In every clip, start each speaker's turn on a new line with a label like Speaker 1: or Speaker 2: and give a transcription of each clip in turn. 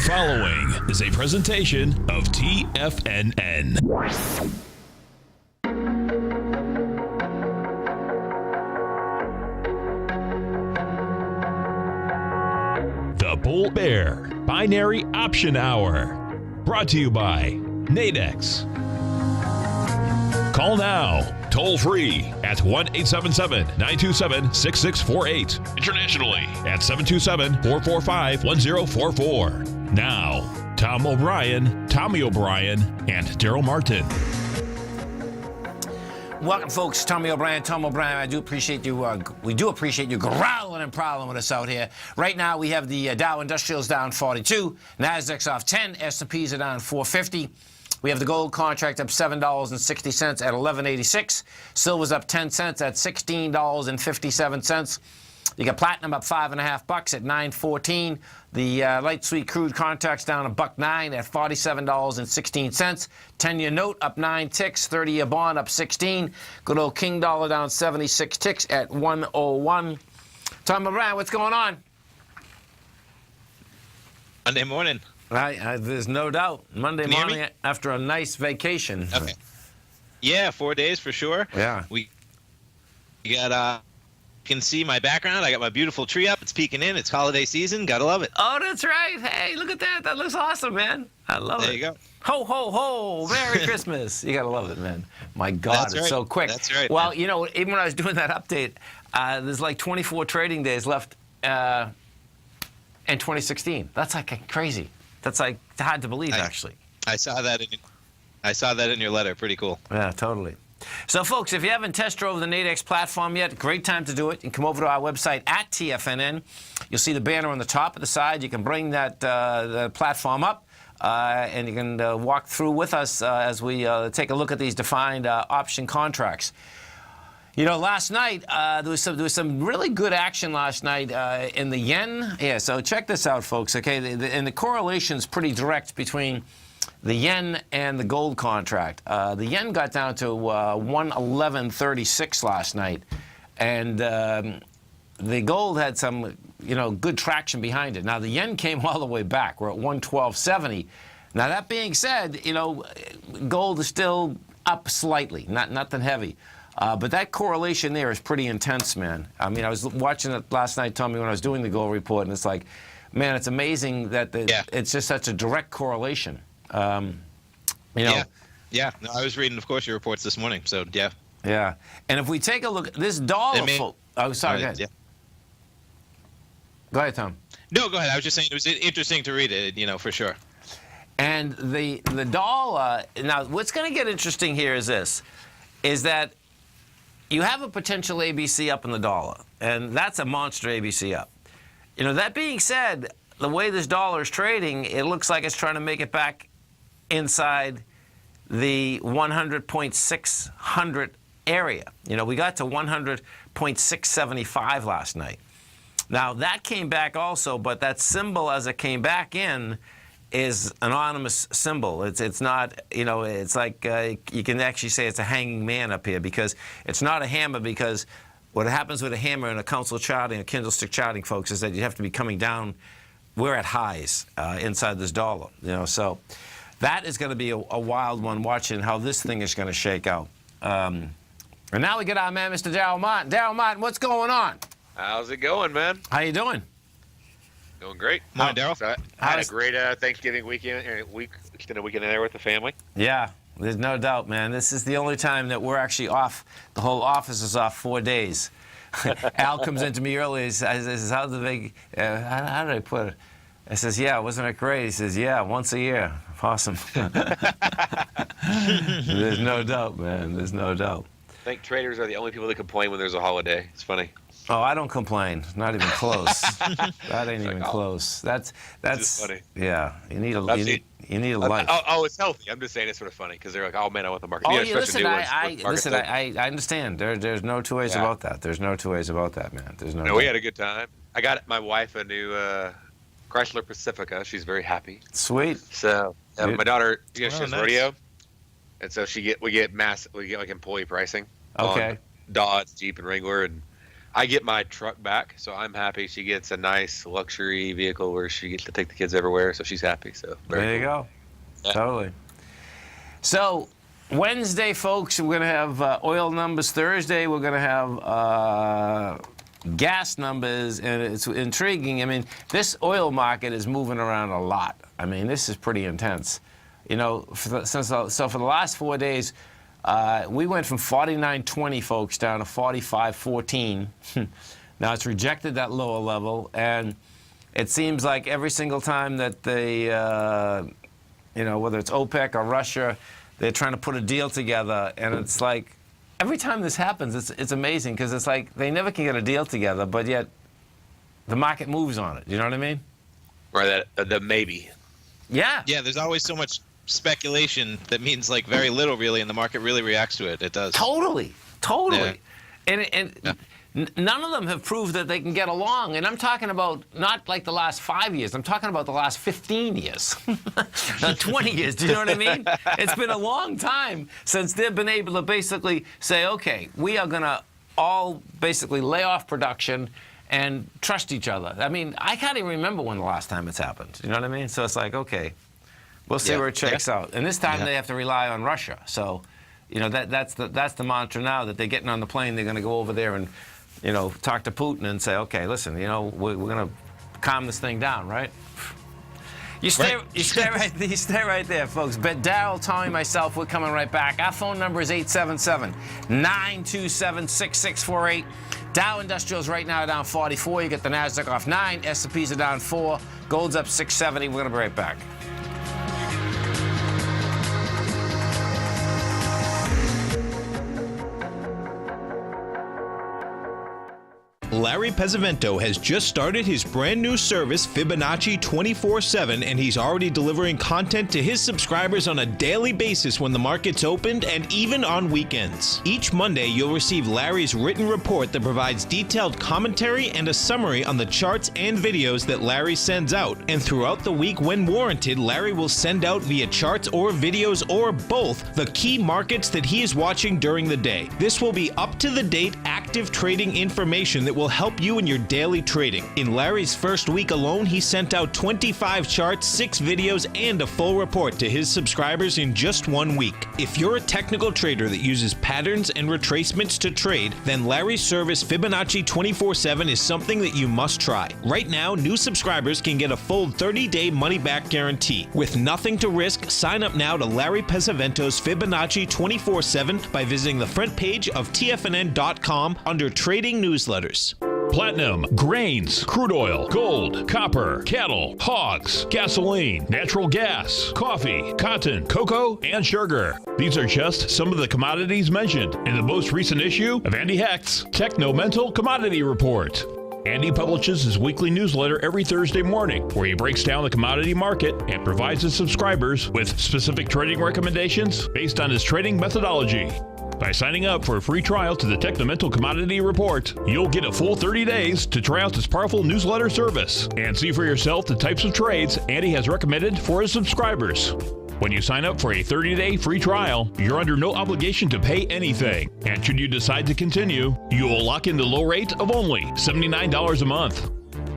Speaker 1: following is a presentation of TFNN. The Bull Bear Binary Option Hour. Brought to you by Nadex. Call now, toll free at 1-877-927-6648. Internationally at 727-445-1044. Now, Tommy O'Brien, and Darrell Martin.
Speaker 2: Welcome, folks. Tom O'Brien. I do appreciate you. We do appreciate you growling and prowling with us out here. Right now, we have the Dow Industrials down 42, Nadex off 10, S&Ps are down 450. We have the gold contract up $7.60 at $11.86. Silver's up 10 cents at $16.57. You got platinum up $5.50 at $9.14. The light sweet crude contract's down $1.09 at $47.16. 10-year note up 9 ticks. 30-year bond up 16. Good old King dollar down 76 ticks at 101. Tom O'Brien, what's going on?
Speaker 3: Monday morning.
Speaker 2: There's no doubt. Monday morning after a nice vacation.
Speaker 3: Okay. Yeah, 4 days for sure.
Speaker 2: Yeah.
Speaker 3: We got, you can see my background. I got my beautiful tree up. It's peeking in. It's holiday season. Gotta love it.
Speaker 2: Oh, that's right. Hey, look at that. That looks awesome, man. I love it.
Speaker 3: There you go.
Speaker 2: Ho, ho, ho. Merry Christmas. You gotta love it, man. My God, it's so quick.
Speaker 3: That's right.
Speaker 2: Well,
Speaker 3: man.
Speaker 2: you know, even when I was doing that update, there's like 24 trading days left in 2016. That's like crazy. That's like hard to believe, actually.
Speaker 3: I saw that in your letter. Pretty cool.
Speaker 2: Yeah, totally. So, folks, if you haven't test drove the Nadex platform yet, great time to do it. You can come over to our website at TFNN. You'll see the banner on the top of the side. You can bring that the platform up, and you can walk through with us as we take a look at these defined option contracts. You know, last night, there was some really good action last night in the yen. Yeah, so check this out, folks, okay? And the correlation's pretty direct between the yen and the gold contract. The yen got down to 111.36 last night, and the gold had some, good traction behind it. Now, the yen came all the way back. We're at 112.70. Now, that being said, gold is still up slightly, nothing heavy. But that correlation there is pretty intense, man. I mean, I was watching it last night, Tommy, when I was doing the gold report, and it's like, man, it's amazing that it's just such a direct correlation. Yeah.
Speaker 3: No, I was reading, of course, your reports this morning. So yeah.
Speaker 2: Yeah, and if we take a look at this dollar, oh, sorry, go ahead.
Speaker 3: Yeah.
Speaker 2: Go ahead, Tom.
Speaker 3: No, go ahead. I was just saying it was interesting to read it, for sure.
Speaker 2: And the dollar. Now, what's going to get interesting here is that you have a potential ABC up in the dollar, and that's a monster ABC up. That being said, the way this dollar is trading, it looks like it's trying to make it back inside the 100.600 area. We got to 100.675 last night. Now, that came back also, but that symbol as it came back in is an anonymous symbol. It's not, it's like you can actually say it's a hanging man up here, because it's not a hammer, because what happens with a hammer in a council charting, a candlestick charting, folks, is that you have to be coming down. We're at highs inside this dollar, so that is going to be a wild one, watching how this thing is going to shake out. And now we get our man, Mr. Darrell Martin. Darrell Martin, what's going on?
Speaker 4: How's it going, man?
Speaker 2: How you doing?
Speaker 4: Doing great.
Speaker 3: Morning, Darrell.
Speaker 4: So I had a great Thanksgiving weekend, extended weekend there with the family.
Speaker 2: Yeah, there's no doubt, man. This is the only time that we're actually off. The whole office is off 4 days. Al comes into me early. He says, "How's the big? How did I put it?" I says, "Yeah, wasn't it great?" He says, "Yeah, once a year. Awesome." There's no doubt, man. There's no doubt.
Speaker 4: I think traders are the only people that complain when there's a holiday. It's funny.
Speaker 2: Oh, I don't complain. Not even close. That ain't even close. That's
Speaker 4: funny.
Speaker 2: Yeah. You need a life.
Speaker 4: Oh, it's healthy. I'm just saying it's sort of funny because they're like, oh man, I want the market.
Speaker 2: Oh, yeah, listen, I understand. There's no two ways about that. There's no two ways about that, man. There's no.
Speaker 4: No, we had a good time. I got my wife a new Chrysler Pacifica. She's very happy.
Speaker 2: Sweet.
Speaker 4: So my daughter, she has
Speaker 3: nice.
Speaker 4: rodeo, and so we get like employee pricing.
Speaker 2: Okay.
Speaker 4: On Dodge, Jeep, and Wrangler, and I get my truck back, so I'm happy. She gets a nice luxury vehicle where she gets to take the kids everywhere, so she's happy. So
Speaker 2: there you go. Yeah. Totally. So Wednesday, folks, we're going to have oil numbers. Thursday, we're going to have gas numbers, and it's intriguing. I mean, this oil market is moving around a lot. I mean, this is pretty intense. You know, for the last 4 days, we went from 49.20, folks, down to 45.14. Now it's rejected that lower level, and it seems like every single time that they, you know, whether it's OPEC or Russia, they're trying to put a deal together, and it's like every time this happens, it's amazing because it's like they never can get a deal together, but yet the market moves on it. You know what I mean?
Speaker 4: Or the maybe.
Speaker 3: Yeah, there's always so much speculation that means like very little really, and the market really reacts to it. It does.
Speaker 2: Totally. And none of them have proved that they can get along. And I'm talking about not like the last 5 years. I'm talking about the last 15 years, 20 years. Do you know what I mean? It's been a long time since they've been able to basically say, okay, we are going to all basically lay off production and trust each other. I mean, I can't even remember when the last time it's happened. You know what I mean? So it's like, okay, we'll see where it checks out. And this time they have to rely on Russia. So, you know, that's the mantra now, that they're getting on the plane. They're going to go over there and, you know, talk to Putin and say, okay, listen, you know, we're going to calm this thing down, right? You stay right there, folks. But Darrell, Tommy, myself, we're coming right back. Our phone number is 877-927-6648. Dow Industrials right now down 44. You get the Nasdaq off 9. S&Ps are down 4. Gold's up 670. We're going to be right back.
Speaker 5: Larry Pesavento has just started his brand new service, Fibonacci 24/7, and he's already delivering content to his subscribers on a daily basis when the market's opened and even on weekends. Each Monday, you'll receive Larry's written report that provides detailed commentary and a summary on the charts and videos that Larry sends out. And throughout the week, when warranted, Larry will send out via charts or videos or both the key markets that he is watching during the day. This will be up-to-the-date, active trading information that will help you in your daily trading. In Larry's first week alone, he sent out 25 charts, 6 videos, and a full report to his subscribers in just 1 week. If you're a technical trader that uses patterns and retracements to trade, then Larry's service Fibonacci 24/7 is something that you must try. Right now, new subscribers can get a full 30-day money-back guarantee. With nothing to risk, sign up now to Larry Pesavento's Fibonacci 24/7 by visiting the front page of TFNN.com under Trading Newsletters.
Speaker 1: Platinum, grains, crude oil, gold, copper, cattle, hogs, gasoline, natural gas, coffee, cotton, cocoa, and sugar. These are just some of the commodities mentioned in the most recent issue of Andy Hecht's Techno-Mental Commodity Report. Andy publishes his weekly newsletter every Thursday morning, where he breaks down the commodity market and provides his subscribers with specific trading recommendations based on his trading methodology. By signing up for a free trial to the Techno-Mental Commodity Report, you'll get a full 30 days to try out this powerful newsletter service and see for yourself the types of trades Andy has recommended for his subscribers. When you sign up for a 30-day free trial, you're under no obligation to pay anything. And should you decide to continue, you will lock in the low rate of only $79 a month.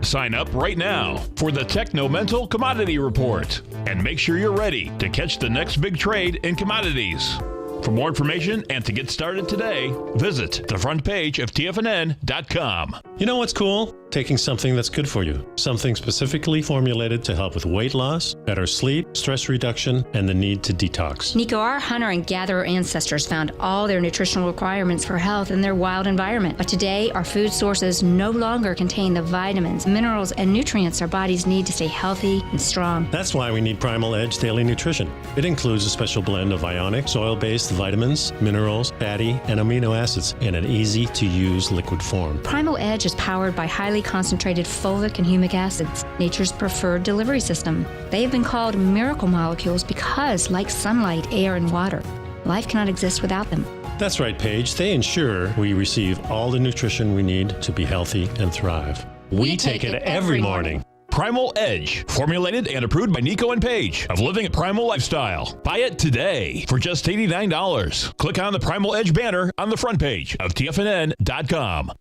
Speaker 1: Sign up right now for the Techno-Mental Commodity Report and make sure you're ready to catch the next big trade in commodities. For more information and to get started today, visit the front page of TFNN.com.
Speaker 6: You know what's cool? Taking something that's good for you. Something specifically formulated to help with weight loss, better sleep, stress reduction, and the need to detox.
Speaker 7: Nico, our hunter and gatherer ancestors found all their nutritional requirements for health in their wild environment. But today, our food sources no longer contain the vitamins, minerals, and nutrients our bodies need to stay healthy and strong.
Speaker 6: That's why we need Primal Edge Daily Nutrition. It includes a special blend of ionic, soil-based vitamins, minerals, fatty, and amino acids in an easy-to-use liquid form.
Speaker 7: Primal Edge is powered by highly concentrated fulvic and humic acids, nature's preferred delivery system. They have been called miracle molecules because, like sunlight, air, and water, life cannot exist without them.
Speaker 6: That's right, Paige. They ensure we receive all the nutrition we need to be healthy and thrive. We take it every morning.
Speaker 1: Primal Edge, formulated and approved by Nico and Paige of Living a Primal Lifestyle. Buy it today for just $89. Click on the Primal Edge banner on the front page of TFNN.com.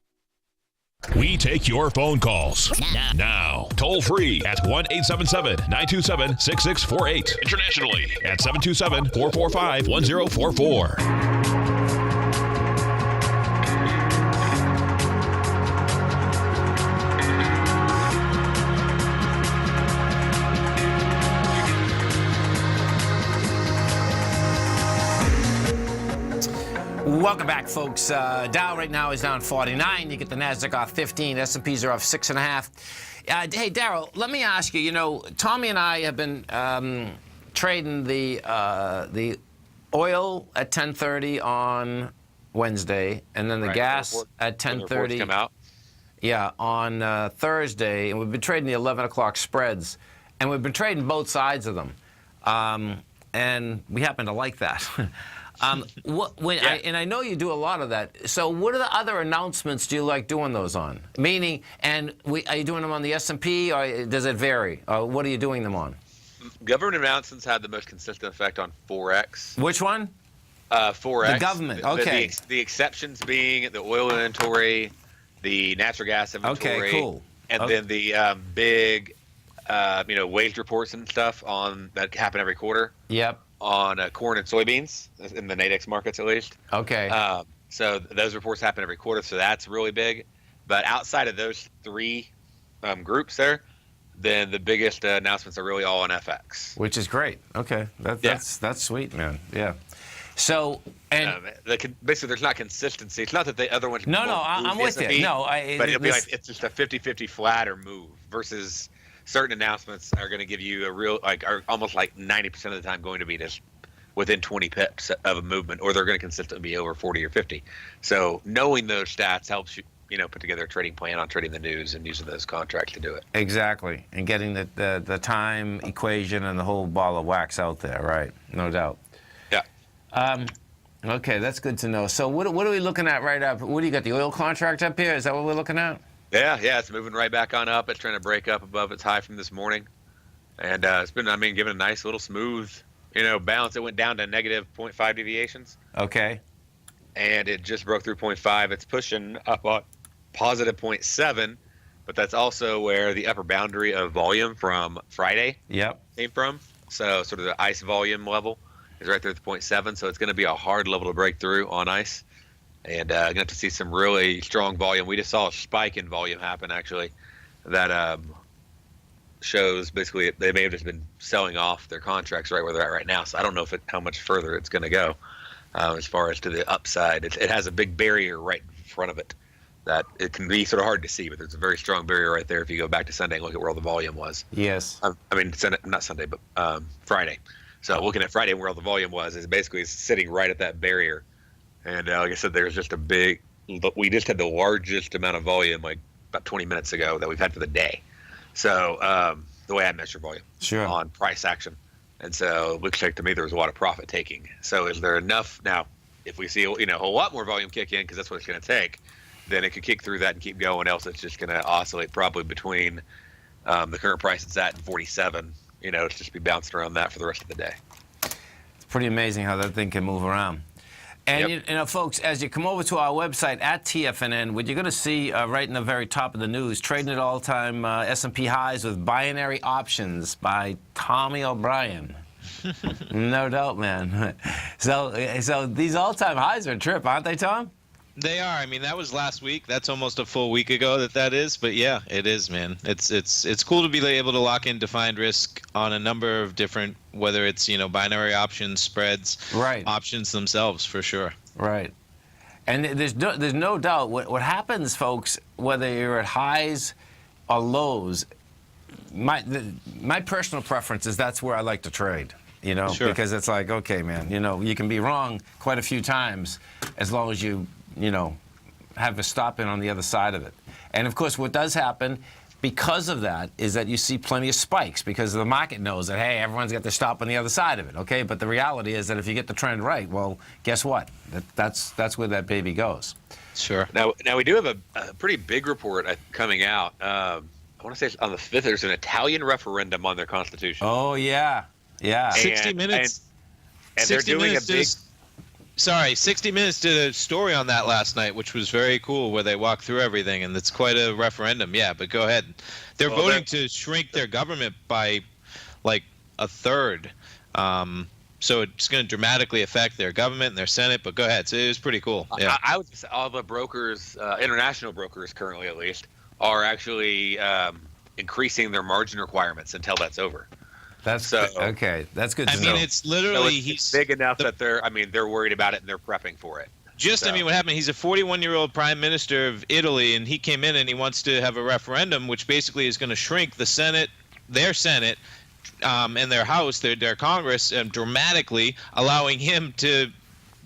Speaker 1: We take your phone calls now. Toll free at 1-877-927-6648. Internationally at 727-445-1044.
Speaker 2: Welcome back, folks. Dow right now is down 49. You get the Nasdaq off 15. S&Ps are off 6.5. Hey, Darrell, let me ask you. You know, Tommy and I have been trading the oil at 10:30 on Wednesday, and then the gas at 10:30.
Speaker 4: Come out.
Speaker 2: Yeah, on Thursday, and we've been trading the 11 o'clock spreads, and we've been trading both sides of them, and we happen to like that. And I know you do a lot of that. So what are the other announcements do you like doing those on? Meaning, are you doing them on the S&P, or does it vary? What are you doing them on?
Speaker 4: Government announcements had the most consistent effect on Forex.
Speaker 2: Which one?
Speaker 4: Forex.
Speaker 2: The government, okay.
Speaker 4: The exceptions being the oil inventory, the natural gas inventory.
Speaker 2: Okay, cool.
Speaker 4: And then the big, wage reports and stuff that happen every quarter.
Speaker 2: Yep.
Speaker 4: On corn and soybeans, in the Nadex markets at least.
Speaker 2: Okay.
Speaker 4: So those reports happen every quarter, so that's really big. But outside of those three groups there, then the biggest announcements are really all on FX.
Speaker 2: Which is great. Okay. That's sweet, man. Yeah. So,
Speaker 4: basically there's not consistency. It's not that the other ones
Speaker 2: No, I'm with you. No,
Speaker 4: but it'll be like it's just a 50-50 flatter move versus certain announcements are going to give you a real, are almost like 90% of the time going to be just within 20 pips of a movement, or they're going to consistently be over 40 or 50. So knowing those stats helps you, put together a trading plan on trading the news and using those contracts to do it.
Speaker 2: Exactly. And getting the time equation and the whole ball of wax out there, right? No doubt.
Speaker 4: Yeah.
Speaker 2: Okay, that's good to know. So what are we looking at right up? What do you got, the oil contract up here? Is that what we're looking at?
Speaker 4: Yeah, it's moving right back on up. It's trying to break up above its high from this morning. And it's been, given a nice little smooth, bounce. It went down to negative 0.5 deviations.
Speaker 2: Okay.
Speaker 4: And it just broke through 0.5. It's pushing up on positive 0.7, but that's also where the upper boundary of volume from Friday came from. So sort of the ICE volume level is right there at the 0.7. So it's going to be a hard level to break through on ICE. And going to have to see some really strong volume. We just saw a spike in volume happen, actually, that shows basically they may have just been selling off their contracts right where they're at right now. So I don't know how much further it's going to go as far as to the upside. It has a big barrier right in front of it that it can be sort of hard to see, but there's a very strong barrier right there if you go back to Sunday and look at where all the volume was.
Speaker 2: Yes.
Speaker 4: Not Sunday, but Friday. So looking at Friday where all the volume was is basically sitting right at that barrier. And like I said, there's just we just had the largest amount of volume like about 20 minutes ago that we've had for the day. So the way I measure volume on price action. And so it looks like to me there was a lot of profit taking. So is there enough now? If we see a lot more volume kick in, because that's what it's going to take, then it could kick through that and keep going. Else it's just going to oscillate probably between the current price it's at and 47. It's just be bouncing around that for the rest of the day.
Speaker 2: It's pretty amazing how that thing can move around. And, folks, as you come over to our website at TFNN, what you're going to see right in the very top of the news, trading at all-time S&P highs with binary options by Tommy O'Brien. No doubt, man. So these all-time highs are a trip, aren't they, Tom?
Speaker 5: They are. That was last week. That's almost a full week ago that is. But yeah, it is, man. It's cool to be able to lock in defined risk on a number of different, whether it's binary options, spreads, options themselves, for sure.
Speaker 2: Right. And there's no doubt what happens, folks, whether you're at highs or lows. My personal preference is that's where I like to trade. Because it's like, okay, man, you can be wrong quite a few times as long as you have a stop in on the other side of it. And of course, what does happen because of that is that you see plenty of spikes because the market knows that, hey, everyone's got their stop on the other side of it, okay? But the reality is that if you get the trend right, well, guess what? That's where that baby goes.
Speaker 5: Sure.
Speaker 4: Now we do have a pretty big report coming out. I want to say on the 5th, there's an Italian referendum on their constitution.
Speaker 2: Oh, yeah. Yeah.
Speaker 5: 60 minutes.
Speaker 4: And they're doing a big...
Speaker 5: Sorry, 60 Minutes did a story on that last night, which was very cool, where they walked through everything, and it's quite a referendum. Yeah, but go ahead. They're voting to shrink their government by like a third. So it's going to dramatically affect their government and their Senate, but go ahead. So it was pretty cool. Yeah.
Speaker 4: I would say all the brokers, international brokers currently at least, are actually increasing their margin requirements until that's over.
Speaker 2: That's okay. That's good.
Speaker 5: I mean, it's literally
Speaker 4: he's big enough that they're worried about it and they're prepping for it.
Speaker 5: I mean, what happened? He's a 41-year-old prime minister of Italy, and he came in and he wants to have a referendum, which basically is going to shrink the Senate, their Senate, and their House, their Congress, dramatically, allowing him to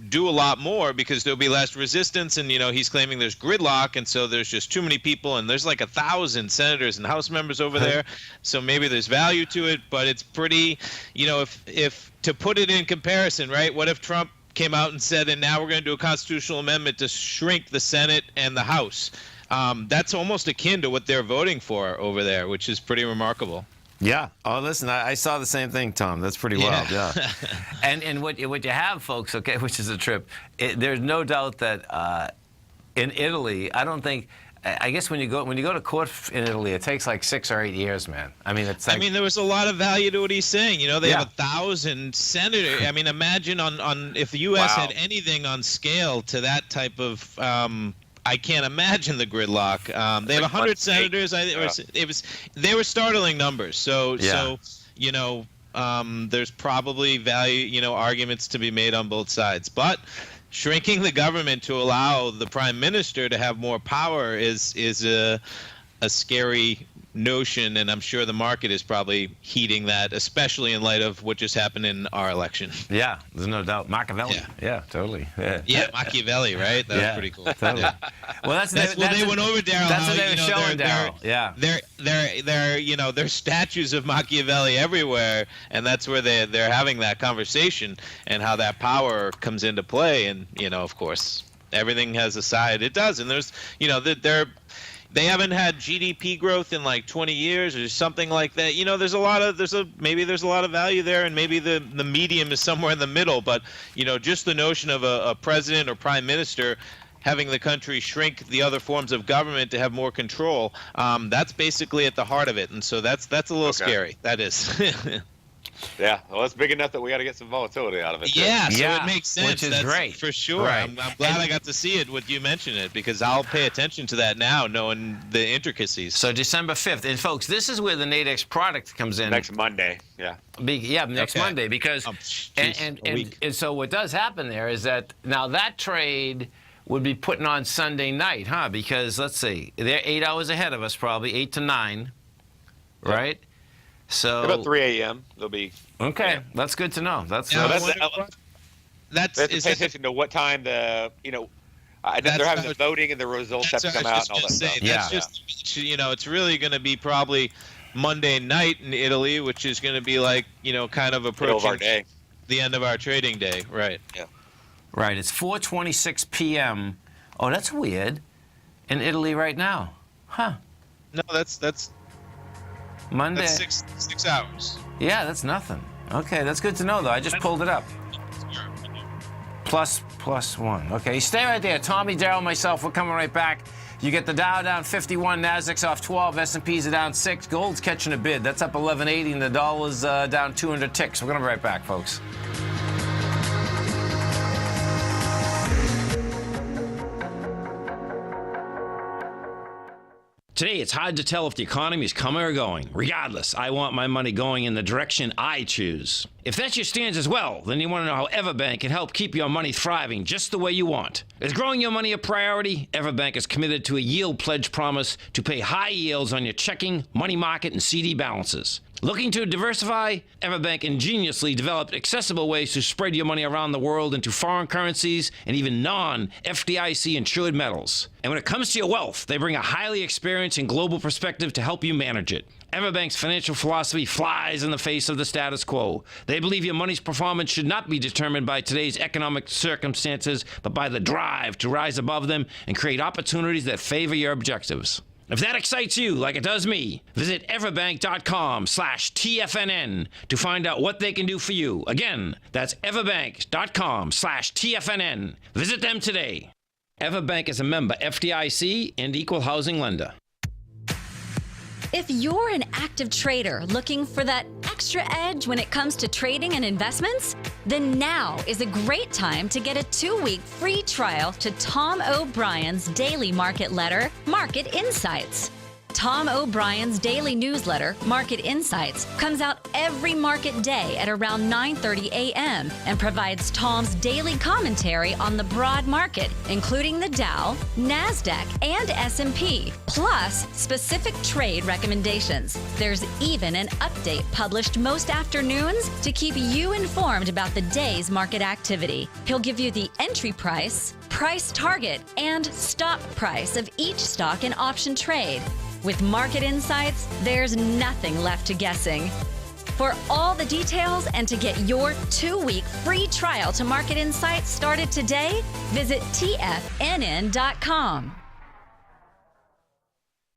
Speaker 5: do a lot more because there'll be less resistance. And he's claiming there's gridlock, and so there's just too many people, and there's like 1,000 senators and House members over there, so maybe there's value to it. But it's pretty, if to put it in comparison, right? What if Trump came out and said, and now we're going to do a constitutional amendment to shrink the Senate and the House? That's almost akin to what they're voting for over there, which is pretty remarkable.
Speaker 2: Yeah. Oh, listen, I saw the same thing, Tom. That's pretty wild. Yeah. And what you have, folks, okay, which is a trip. There's no doubt that in Italy, I guess when you go to court in Italy, it takes like 6 or 8 years, man. I mean, there was
Speaker 5: a lot of value to what he's saying. They have 1,000 senators. I mean, imagine on if the U.S. had anything on scale to that type of. I can't imagine the gridlock. They have 100 senators. They were startling numbers. So there's probably value, arguments to be made on both sides. But shrinking the government to allow the prime minister to have more power is a scary notion, and I'm sure the market is probably heeding that, especially in light of what just happened in our election.
Speaker 2: Yeah, there's no doubt. Machiavelli. Yeah, totally.
Speaker 5: Yeah, Machiavelli, right? That was pretty cool.
Speaker 2: Totally. Well, they went over Darrell. That's what they were showing Darrell. Yeah.
Speaker 5: There's statues of Machiavelli everywhere, and that's where they're having that conversation and how that power comes into play. And of course, everything has a side. It does, and there's they haven't had GDP growth in like 20 years or something like that. There's a lot of value there, and maybe the medium is somewhere in the middle. But just the notion of a president or prime minister having the country shrink the other forms of government to have more control, that's basically at the heart of it. And so that's a little scary. That is.
Speaker 4: Yeah, well, it's big enough that we got to get some volatility out of it.
Speaker 5: Yeah, so it makes sense.
Speaker 2: Which is great.
Speaker 5: For sure. Right. I'm glad I got to see it when you mentioned it, because I'll pay attention to that now, knowing the intricacies.
Speaker 2: So December 5th. And, folks, this is where the Nadex product comes in.
Speaker 4: Next Monday, yeah.
Speaker 2: Next Monday, because and so what does happen there is that now that trade would be putting on Sunday night, huh? Because, let's see, they're 8 hours ahead of us probably, 8 to 9, right? So
Speaker 4: about 3 a.m. they'll be.
Speaker 2: Okay,
Speaker 4: yeah.
Speaker 2: That's good to know.
Speaker 4: They have to pay attention to what time they're having the voting and the results have to come out and all that stuff.
Speaker 5: It's really going to be probably Monday night in Italy, which is going to be like kind of approaching the end of our trading day, right?
Speaker 4: Yeah.
Speaker 2: Right. It's 4:26 p.m. Oh, that's weird. In Italy right now, huh?
Speaker 5: No, that's.
Speaker 2: Monday.
Speaker 5: That's 6 hours.
Speaker 2: Yeah, that's nothing. Okay, that's good to know, though. I just pulled it up. Plus one. Okay, stay right there. Tommy, Darrell, myself, we're coming right back. You get the Dow down 51, Nasdaq's off 12, S&P's are down 6, gold's catching a bid. That's up 1180, and the dollar's down 200 ticks. We're going to be right back, folks. Today, it's hard to tell if the economy is coming or going. Regardless, I want my money going in the direction I choose. If that's your stance as well, then you want to know how Everbank can help keep your money thriving just the way you want. Is growing your money a priority? Everbank is committed to a yield pledge promise to pay high yields on your checking, money market, and CD balances. Looking to diversify? Everbank ingeniously developed accessible ways to spread your money around the world into foreign currencies and even non-FDIC insured metals. And when it comes to your wealth, they bring a highly experienced and global perspective to help you manage it. Everbank's financial philosophy flies in the face of the status quo. They believe your money's performance should not be determined by today's economic circumstances, but by the drive to rise above them and create opportunities that favor your objectives.
Speaker 8: If that excites you like it does me, visit everbank.com/TFNN to find out what they can do for you. Again, that's everbank.com/TFNN. Visit them today. Everbank is a member FDIC and equal housing lender.
Speaker 9: If you're an active trader looking for that extra edge when it comes to trading and investments, then now is a great time to get a 2-week free trial to Tom O'Brien's daily market letter, Market Insights. Tom O'Brien's daily newsletter, Market Insights, comes out every market day at around 9:30 a.m. and provides Tom's daily commentary on the broad market, including the Dow, Nasdaq, and S&P, plus specific trade recommendations. There's even an update published most afternoons to keep you informed about the day's market activity. He'll give you the entry price, price target, and stop price of each stock and option trade. With Market Insights, there's nothing left to guessing. For all the details and to get your 2-week free trial to Market Insights started today, visit TFNN.com.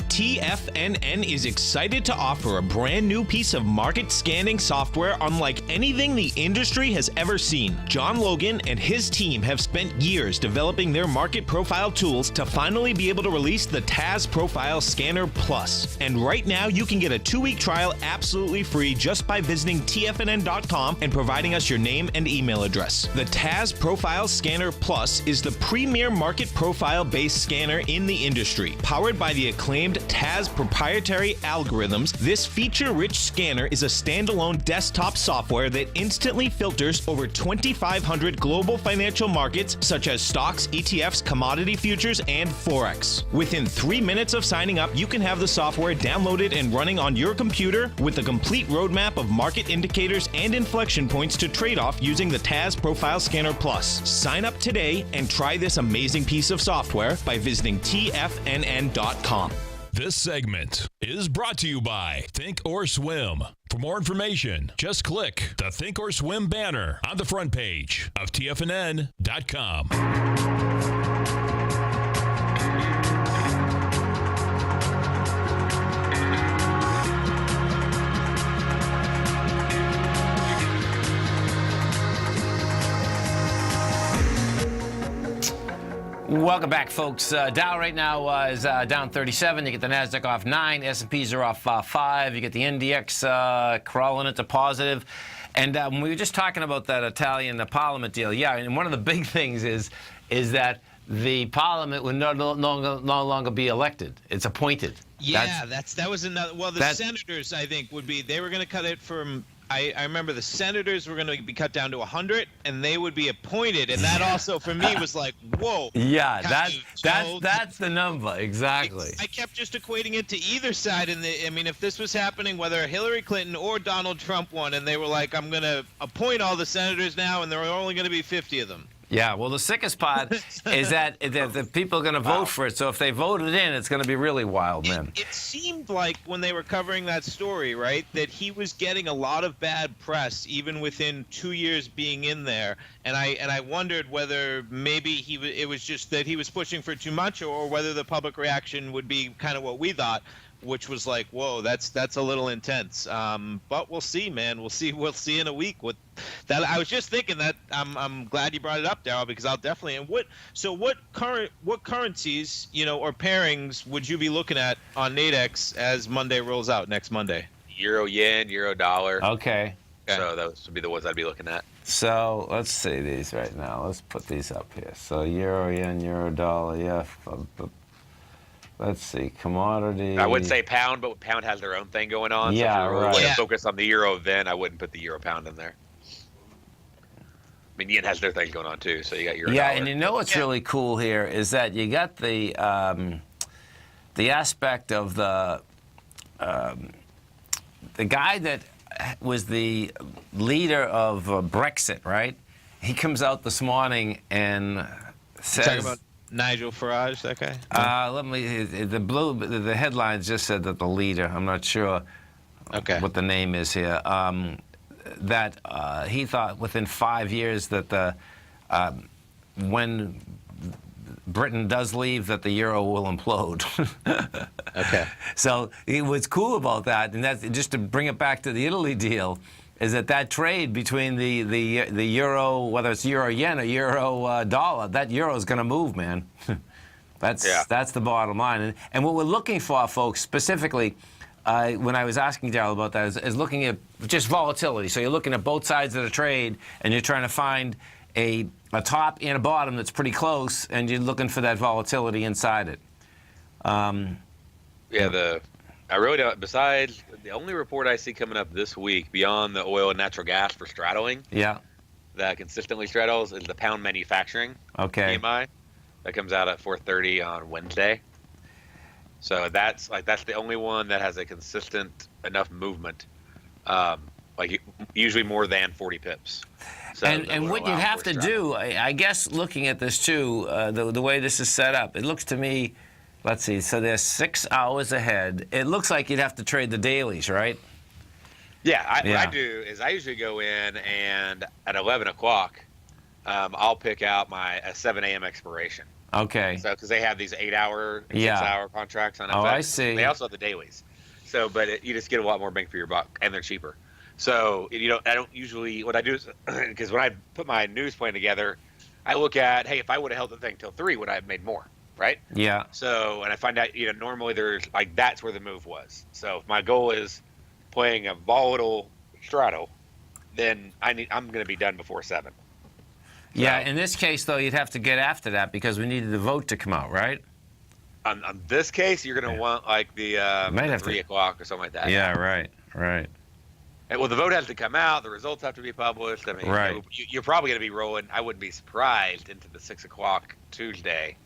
Speaker 5: TFNN is excited to offer a brand new piece of market scanning software unlike anything the industry has ever seen. John Logan and his team have spent years developing their market profile tools to finally be able to release the TAS Profile Scanner Plus. And right now you can get a 2-week trial absolutely free just by visiting TFNN.com and providing us your name and email address. The TAS Profile Scanner Plus is the premier market profile-based scanner in the industry. Powered by the acclaimed TAS proprietary algorithms, this feature-rich scanner is a standalone desktop software that instantly filters over 2,500 global financial markets such as stocks, ETFs, commodity futures, and Forex. Within 3 minutes of signing up, you can have the software downloaded and running on your computer with a complete roadmap of market indicators and inflection points to trade off using the TAS Profile Scanner Plus. Sign up today and try this amazing piece of software by visiting TFNN.com.
Speaker 1: This segment is brought to you by Think or Swim. For more information, just click the Think or Swim banner on the front page of TFNN.com.
Speaker 2: Welcome back, folks. Dow right now is down 37. You get the Nasdaq off 9. S&Ps are off 5. You get the NDX crawling into positive. And we were just talking about that Italian Parliament deal. Yeah, and one of the big things is that the Parliament would no longer be elected. It's appointed.
Speaker 5: Yeah, that was another. Well, the senators, I think, they were going to cut it from. I remember the senators were going to be cut down to 100, and they would be appointed, and that also for me was like, whoa.
Speaker 2: Yeah, that's the number exactly.
Speaker 5: I kept just equating it to either side, and I mean, if this was happening, whether Hillary Clinton or Donald Trump won, and they were like, I'm going to appoint all the senators now, and there are only going to be 50 of them.
Speaker 2: Yeah, well, the sickest part is that the people are going to vote for it. So if they voted in, it's going to be really wild, man.
Speaker 5: It seemed like when they were covering that story, right, that he was getting a lot of bad press even within 2 years being in there. And I wondered whether maybe it was just that he was pushing for too much, or whether the public reaction would be kind of what we thought, which was like, whoa, that's a little intense. But we'll see, man. We'll see in a week. What that I was just thinking that I'm glad you brought it up, Darrell, because I'll definitely. And what currencies, or pairings would you be looking at on Nadex as Monday rolls out next Monday?
Speaker 4: Euro yen, euro dollar.
Speaker 2: Okay.
Speaker 4: So those would be the ones I'd be looking at.
Speaker 2: So let's see these right now. Let's put these up here. So euro yen, euro dollar. Yeah. Let's see, commodity.
Speaker 4: I would say pound, but pound has their own thing going on.
Speaker 2: Yeah,
Speaker 4: so if you're
Speaker 2: right.
Speaker 4: really going to focus on the euro, then I wouldn't put the euro pound in there. I mean, yen has their thing going on too, so you got euro.
Speaker 2: Yeah,
Speaker 4: dollar.
Speaker 2: and you know what's really cool here is that you got the aspect of the guy that was the leader of Brexit, right? He comes out this morning and says.
Speaker 5: Talking about Nigel Farage, that guy?
Speaker 2: The headlines just said that the leader, I'm not sure what the name is here, that he thought within 5 years that when Britain does leave, that the euro will implode.
Speaker 3: Okay.
Speaker 2: So what's cool about that, and that's just to bring it back to the Italy deal, is that trade between the euro, whether it's euro yen or euro dollar, that euro is going to move, man. That's the bottom line. And what we're looking for, folks, specifically, when I was asking Darrell about that, is looking at just volatility. So you're looking at both sides of the trade, and you're trying to find a top and a bottom that's pretty close, and you're looking for that volatility inside it.
Speaker 4: I really don't. Besides, the only report I see coming up this week beyond the oil and natural gas for straddling, that consistently straddles, is the pound manufacturing PMI that comes out at 4:30 on Wednesday. So that's the only one that has a consistent enough movement, usually more than 40 pips. So
Speaker 2: and what you'd have to do, I guess, looking at this too, the way this is set up, it looks to me. Let's see. So they're 6 hours ahead. It looks like you'd have to trade the dailies, right?
Speaker 4: Yeah. What I do is I usually go in, and at 11 o'clock, I'll pick out a 7 a.m. expiration.
Speaker 2: Okay.
Speaker 4: So because they have these 8-hour, 6-hour contracts on FX.
Speaker 2: Oh, I see.
Speaker 4: They also have the dailies. So, but you just get a lot more bang for your buck, and they're cheaper. So I don't usually. What I do is because when I put my news plan together, I look at, hey, if I would have held the thing till 3, would I have made more? Right?
Speaker 2: Yeah.
Speaker 4: So, and I find out, normally there's that's where the move was. So if my goal is playing a volatile straddle, then I'm going to be done before 7. So,
Speaker 2: yeah. In this case, though, you'd have to get after that because we needed the vote to come out, right?
Speaker 4: On this case, you're going to want the 3 o'clock or something like that.
Speaker 2: Yeah. Right.
Speaker 4: And, well, the vote has to come out. The results have to be published. I mean,
Speaker 2: right.
Speaker 4: You're probably going to be rolling. I wouldn't be surprised into the 6 o'clock Tuesday.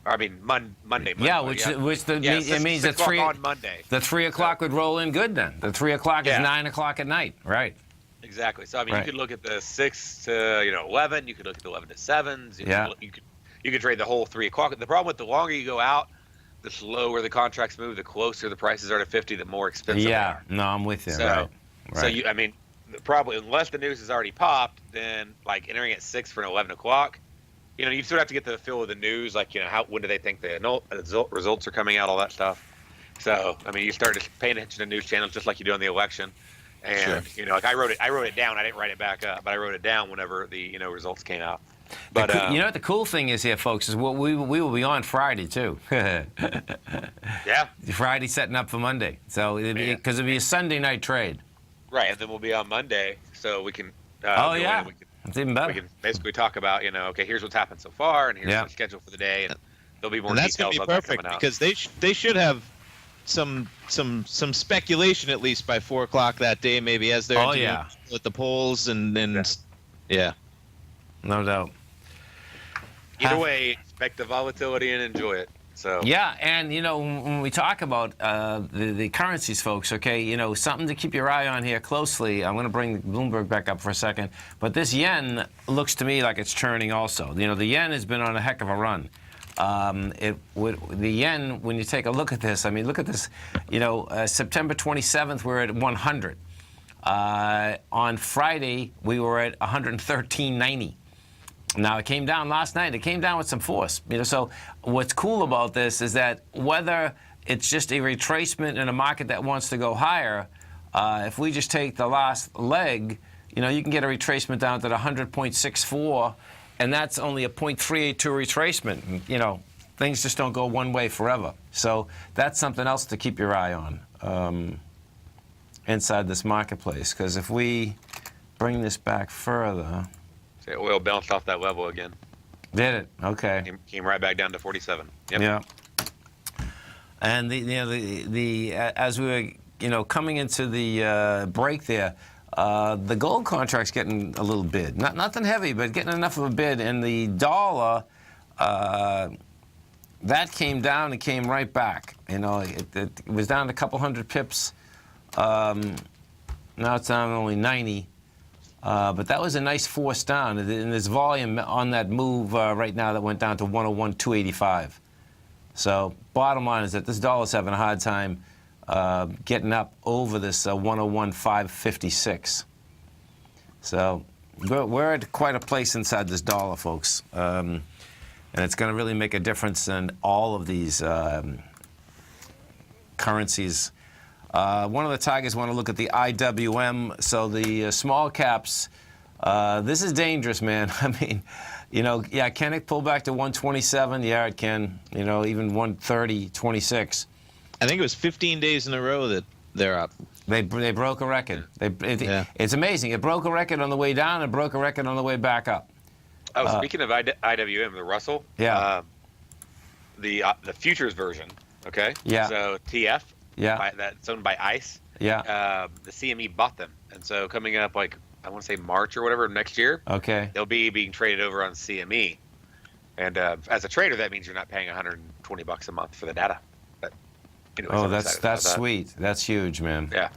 Speaker 4: I mean Monday.
Speaker 2: Yeah, it means that 3
Speaker 4: on Monday.
Speaker 2: The 3 o'clock would roll in good then. The 3 o'clock is 9 o'clock at night, right?
Speaker 4: Exactly. So I mean, you could look at the 6 to 11. You could look at the 11 to 7s. You could trade the whole 3 o'clock. The problem with the longer you go out, the slower the contracts move. The closer the prices are to 50, the more expensive they are.
Speaker 2: No, I'm with you.
Speaker 4: So,
Speaker 2: right.
Speaker 4: So probably unless the news has already popped, then entering at 6 for an 11 o'clock. You sort of have to get the feel of the news, when do they think the results are coming out, all that stuff. So, I mean, you start paying attention to news channels just like you do on the election. And, I wrote it down. I didn't write it back up, but I wrote it down whenever the, results came out. But
Speaker 2: what the cool thing is here, folks, is we will be on Friday, too.
Speaker 4: Yeah.
Speaker 2: Friday setting up for Monday. So, because it'll be a Sunday night trade.
Speaker 4: Right, and then we'll be on Monday, so we can
Speaker 2: it's even better.
Speaker 4: We can basically talk about, okay, here's what's happened so far, and here's the schedule for the day, and there'll be more
Speaker 3: and that's
Speaker 4: details.
Speaker 3: That's going to be perfect because they should have some speculation at least by 4 o'clock that day, maybe as they're with the polls and
Speaker 2: no doubt.
Speaker 4: Either way, expect the volatility and enjoy it. So
Speaker 2: and when we talk about the currencies, folks, something to keep your eye on here closely. I'm going to bring Bloomberg back up for a second, but this yen looks to me like it's turning also. The yen has been on a heck of a run. The yen, when you take a look at this, look at this. September 27th, we're at 100. On Friday, we were at 113.90. Now, it came down last night. It came down with some force. So what's cool about this is that whether it's just a retracement in a market that wants to go higher, if we just take the last leg, you can get a retracement down to the 100.64, and that's only a 0.382 retracement. Things just don't go one way forever. So that's something else to keep your eye on inside this marketplace. Because if we bring this back further...
Speaker 4: Oil bounced off that level again.
Speaker 2: Did it? Okay.
Speaker 4: Came right back down to 47. Yep.
Speaker 2: Yeah. And as we were coming into the break there, the gold contract's getting a little bid. Nothing heavy, but getting enough of a bid. And the dollar, that came down and came right back. It was down a couple hundred pips. Now it's down only 90. But that was a nice force down, and there's volume on that move right now that went down to 101.285. So bottom line is that this dollar's having a hard time getting up over this 101.556. So we're at quite a place inside this dollar, folks. and it's going to really make a difference in all of these currencies. One of the targets want to look at the IWM, so the small caps. This is dangerous, man. I mean, yeah, can it pull back to 127? Yeah, it can. Even 130, 26.
Speaker 3: I think it was 15 days in a row that they're up.
Speaker 2: They broke a record. It's amazing. It broke a record on the way down and broke a record on the way back up.
Speaker 4: Oh, speaking of IWM, the Russell.
Speaker 2: Yeah.
Speaker 4: The futures version. Okay.
Speaker 2: Yeah.
Speaker 4: So TF.
Speaker 2: Yeah.
Speaker 4: That's owned by ICE.
Speaker 2: Yeah.
Speaker 4: The CME bought them, and so coming up, like I want to say March or whatever next year. Okay. They'll be being traded over on CME, and as a trader, that means you're not paying $120 a month for the data. But anyways,
Speaker 2: that's sweet. That's huge, man.
Speaker 4: Yeah.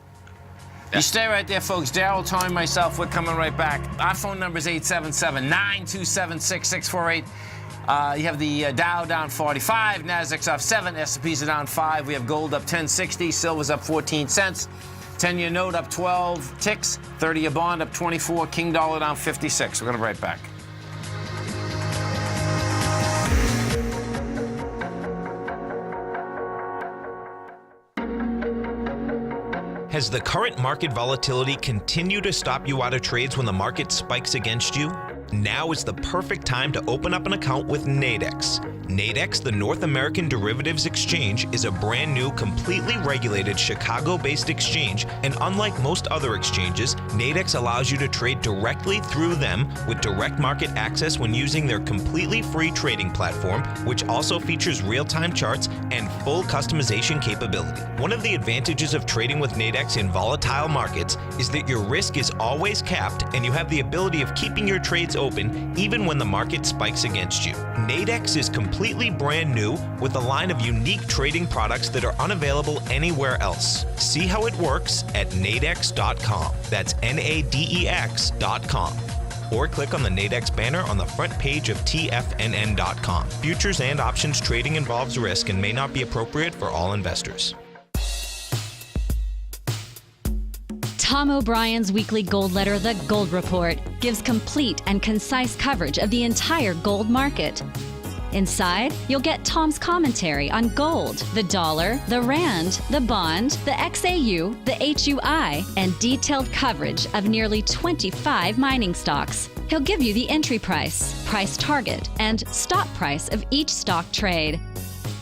Speaker 2: You stay right there, folks. Darrell, Tommy, myself, we're coming right back. Our phone number is 877-927-6648. You have the Dow down 45, Nasdaq's off 7, S&P's are down 5. We have gold up 10.60, silver's up 14 cents, 10-year note up 12 ticks, 30-year bond up 24, King dollar down 56. We're going to be right back.
Speaker 5: Has the current market volatility continued to stop you out of trades when the market spikes against you? Now is the perfect time to open up an account with Nadex. Nadex, the North American Derivatives Exchange, is a brand new, completely regulated Chicago-based exchange, and unlike most other exchanges, Nadex allows you to trade directly through them with direct market access when using their completely free trading platform, which also features real-time charts and full customization capability. One of the advantages of trading with Nadex in volatile markets is that your risk is always capped and you have the ability of keeping your trades open even when the market spikes against you. Nadex is completely brand new with a line of unique trading products that are unavailable anywhere else. See how it works at nadex.com. That's Nadex.com. Or click on the Nadex banner on the front page of TFNN.com. Futures and options trading involves risk and may not be appropriate for all investors.
Speaker 9: Tom O'Brien's weekly gold letter, The Gold Report, gives complete and concise coverage of the entire gold market. Inside, you'll get Tom's commentary on gold, the dollar, the rand, the bond, the XAU, the HUI, and detailed coverage of nearly 25 mining stocks. He'll give you the entry price, price target, and stop price of each stock trade.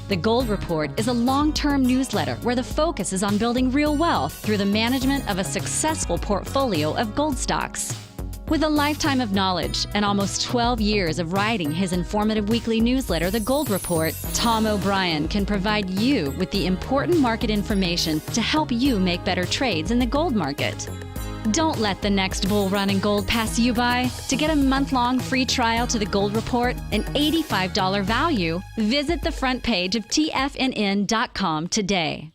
Speaker 9: The Gold Report is a long-term newsletter where the focus is on building real wealth through the management of a successful portfolio of gold stocks. With a lifetime of knowledge and almost 12 years of writing his informative weekly newsletter, The Gold Report, Tom O'Brien can provide you with the important market information to help you make better trades in the gold market. Don't let the next bull run in gold pass you by. To get a month-long free trial to The Gold Report, an $85 value, visit the front page of TFNN.com today.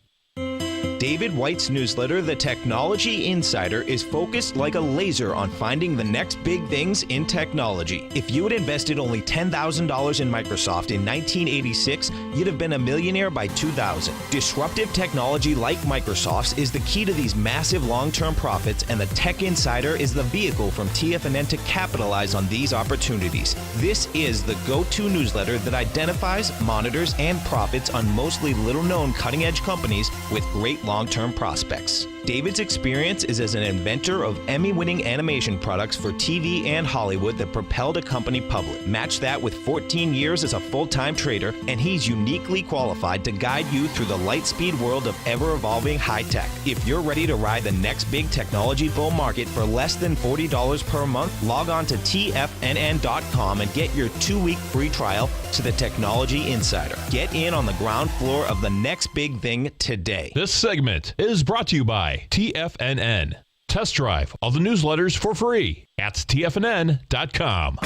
Speaker 5: David White's newsletter, The Technology Insider, is focused like a laser on finding the next big things in technology. If you had invested only $10,000 in Microsoft in 1986, you'd have been a millionaire by 2000. Disruptive technology like Microsoft's is the key to these massive long-term profits, and the Tech Insider is the vehicle from TFNN to capitalize on these opportunities. This is the go-to newsletter that identifies, monitors, and profits on mostly little-known cutting-edge companies with great long-term prospects. David's experience is as an inventor of Emmy-winning animation products for TV and Hollywood that propelled a company public. Match that with 14 years as a full-time trader, and he's uniquely qualified to guide you through the light-speed world of ever-evolving high-tech. If you're ready to ride the next big technology bull market for less than $40 per month, log on to TFNN.com and get your 2-week free trial to the Technology Insider. Get in on the ground floor of the next big thing today.
Speaker 1: This segment is brought to you by TFNN. Test drive all the newsletters for free at TFNN.com.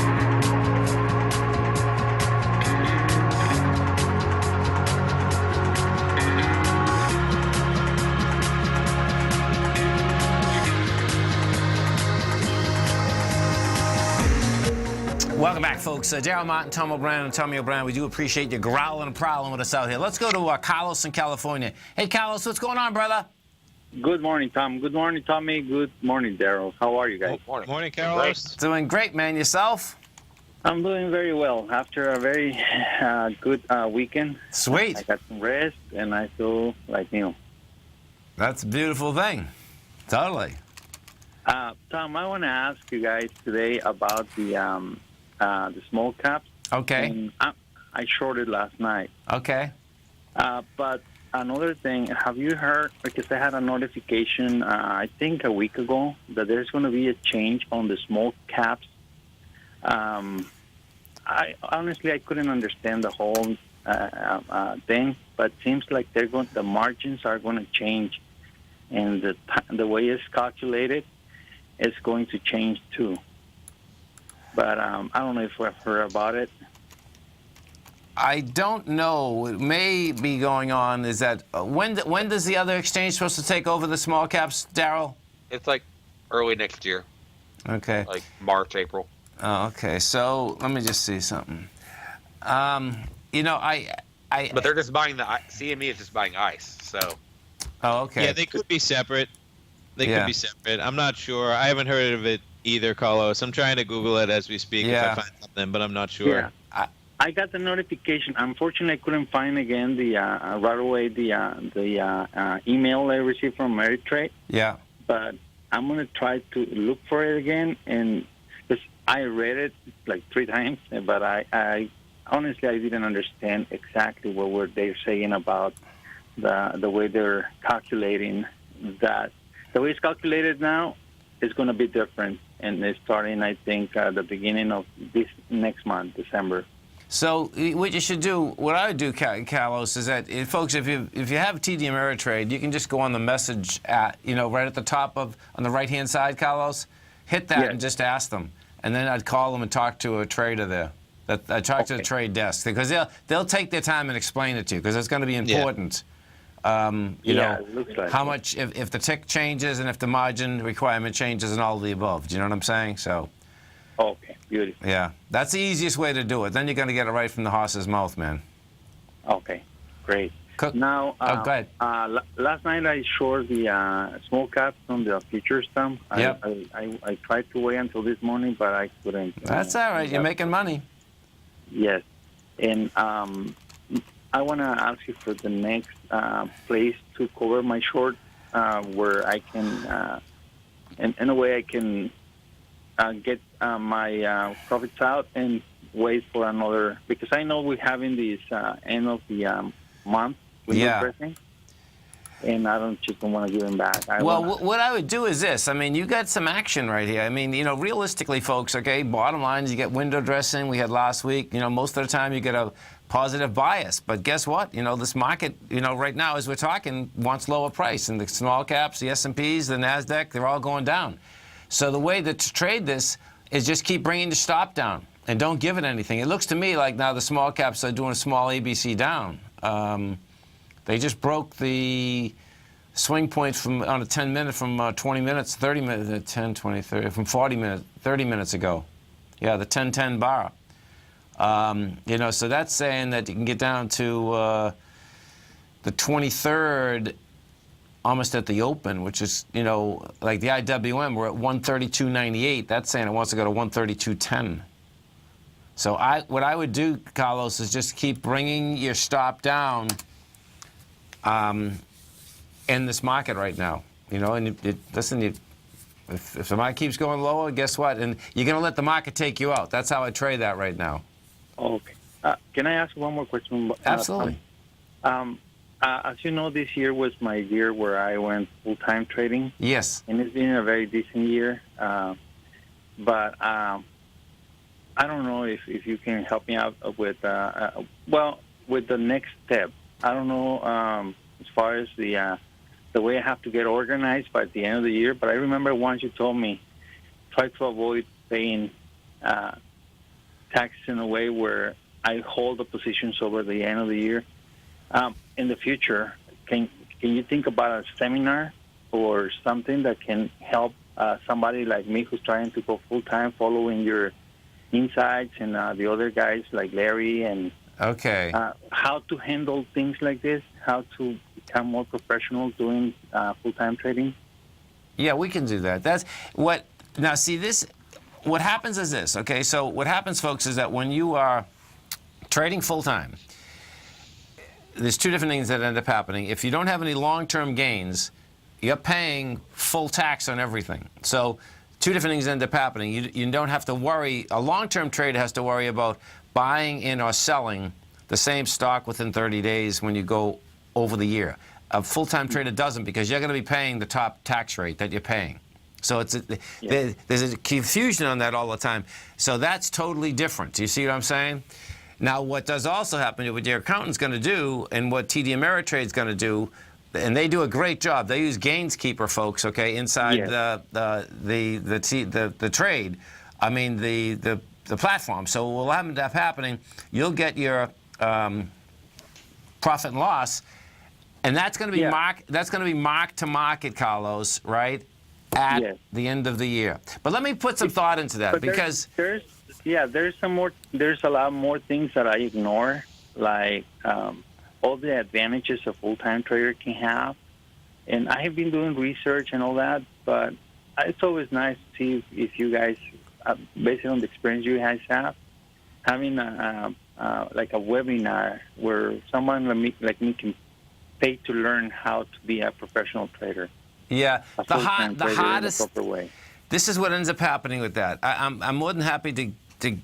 Speaker 2: Welcome back, folks. Darrell Martin, Tom O'Brien, and Tommy O'Brien. We do appreciate you growling and prowling with us out here. Let's go to Carlos in California. Hey, Carlos, what's going on, brother?
Speaker 10: Good morning, Tom. Good morning, Tommy. Good morning, Darrell. How are you guys?
Speaker 3: Morning, Carlos.
Speaker 2: Doing great, man. Yourself?
Speaker 10: I'm doing very well. After a very good weekend.
Speaker 2: Sweet.
Speaker 10: I got some rest, and I feel like new.
Speaker 2: That's a beautiful thing. Totally.
Speaker 10: Tom, I want to ask you guys today about the small caps.
Speaker 2: Okay.
Speaker 10: And I shorted last night.
Speaker 2: Okay.
Speaker 10: But another thing, have you heard, because I had a notification, I think a week ago, that there's going to be a change on the small caps. I couldn't understand the whole thing, but it seems like the margins are going to change, and the way it's calculated is going to change too. But I don't know if we've heard about it.
Speaker 2: I don't know. What may be going on is that when does the other exchange supposed to take over the small caps, Darrell?
Speaker 4: It's like early next year.
Speaker 2: Okay.
Speaker 4: Like March, April.
Speaker 2: Oh, okay. So let me just see something. You know,
Speaker 4: But they're just buying the CME is just buying ICE. So.
Speaker 2: Oh, okay.
Speaker 3: Yeah, they could be separate. They could be separate. I'm not sure. I haven't heard of it either, Carlos. I'm trying to Google it as we speak if I find something, but I'm not sure.
Speaker 10: Yeah. I got the notification. Unfortunately, I couldn't find again the right away the email I received from Ameritrade.
Speaker 2: Yeah.
Speaker 10: But I'm gonna try to look for it again, and because I read it like 3 times, but I honestly I didn't understand exactly what they're saying about the way they're calculating that. The way it's calculated now is going to be different, and it's starting, I think, the beginning of this next month, December.
Speaker 2: So what you should do, what I would do, Carlos, is that, folks, if you have TD Ameritrade, you can just go on the message right at the top on the right-hand side, Carlos, hit that and just ask them. And then I'd call them and talk to a trader there. I talk to the trade desk, because they'll take their time and explain it to you, because it's going to be important.
Speaker 10: It looks like
Speaker 2: how much, if the tick changes and if the margin requirement changes and all of the above. Do you know what I'm saying? So.
Speaker 10: Okay, beautiful.
Speaker 2: Yeah, that's the easiest way to do it. Then you're going to get it right from the horse's mouth, man.
Speaker 10: Okay, great. Now,
Speaker 2: go ahead.
Speaker 10: Last night I short the small caps on the futures, Tom. I tried to wait until this morning, but I couldn't.
Speaker 2: That's all right. You're making money.
Speaker 10: Yes. And I want to ask you for the next place to cover my short, where I can, in a way, I can get my profits out and wait for another, because I know we're having this end of the month window dressing, and I don't want to give them back.
Speaker 2: What I would do is this. I mean, you got some action right here. I mean, realistically, folks, okay, bottom line is you get window dressing. We had last week. Most of the time you get a positive bias. But guess what? This market, right now as we're talking, wants lower price. And the small caps, the S&Ps, the Nasdaq, they're all going down. So the way to trade this is just keep bringing the stop down and don't give it anything. It looks to me like now the small caps are doing a small ABC down. They just broke the swing point on a 10-minute from 20 minutes, 30 minutes, 10, 20, 30, from 40 minutes, 30 minutes ago. Yeah, the 10-10 bar. So that's saying that you can get down to the 23rd almost at the open, which is, like the IWM, we're at 132.98. That's saying it wants to go to 132.10. So what I would do, Carlos, is just keep bringing your stop down in this market right now. And if the market keeps going lower, guess what? And you're going to let the market take you out. That's how I trade that right now.
Speaker 10: Okay. Can I ask one more question?
Speaker 2: Absolutely.
Speaker 10: As you know, this year was my year where I went full-time trading.
Speaker 2: Yes.
Speaker 10: And it's been a very decent year. But I don't know if you can help me out with, with the next step. I don't know as far as the way I have to get organized by the end of the year. But I remember once you told me, try to avoid paying taxes in a way where I hold the positions over the end of the year. In the future, can you think about a seminar or something that can help somebody like me who's trying to go full-time, following your insights and the other guys like Larry and how to handle things like this, how to become more professional doing full-time trading?
Speaker 2: Yeah, we can do that. That's what. Now, see, this what happens is this, okay? So what happens, folks, is that when you are trading full-time, there's two different things that end up happening. If you don't have any long-term gains, you're paying full tax on everything. So two different things end up happening. You don't have to worry. A long-term trader has to worry about buying in or selling the same stock within 30 days when you go over the year. A full-time trader doesn't, because you're going to be paying the top tax rate that you're paying. So there's a confusion on that all the time. So that's totally different. Do you see what I'm saying? Now, what does also happen, what your accountant's going to do, and what TD Ameritrade's going to do, and they do a great job. They use GainsKeeper, folks, okay, inside the trade. I mean the platform. So what will end up happening? You'll get your profit and loss, and that's going to be mark to market, Carlos, right? At the end of the year. But let me put some thought into that, because
Speaker 10: there's a lot more things that I ignore, like all the advantages a full-time trader can have. And I have been doing research and all that, but it's always nice to see if you guys, based on the experience you guys have, having like a webinar where someone like me can pay to learn how to be a professional trader.
Speaker 2: Yeah, the hardest.
Speaker 10: In the proper way.
Speaker 2: This is what ends up happening with that. I'm more than happy to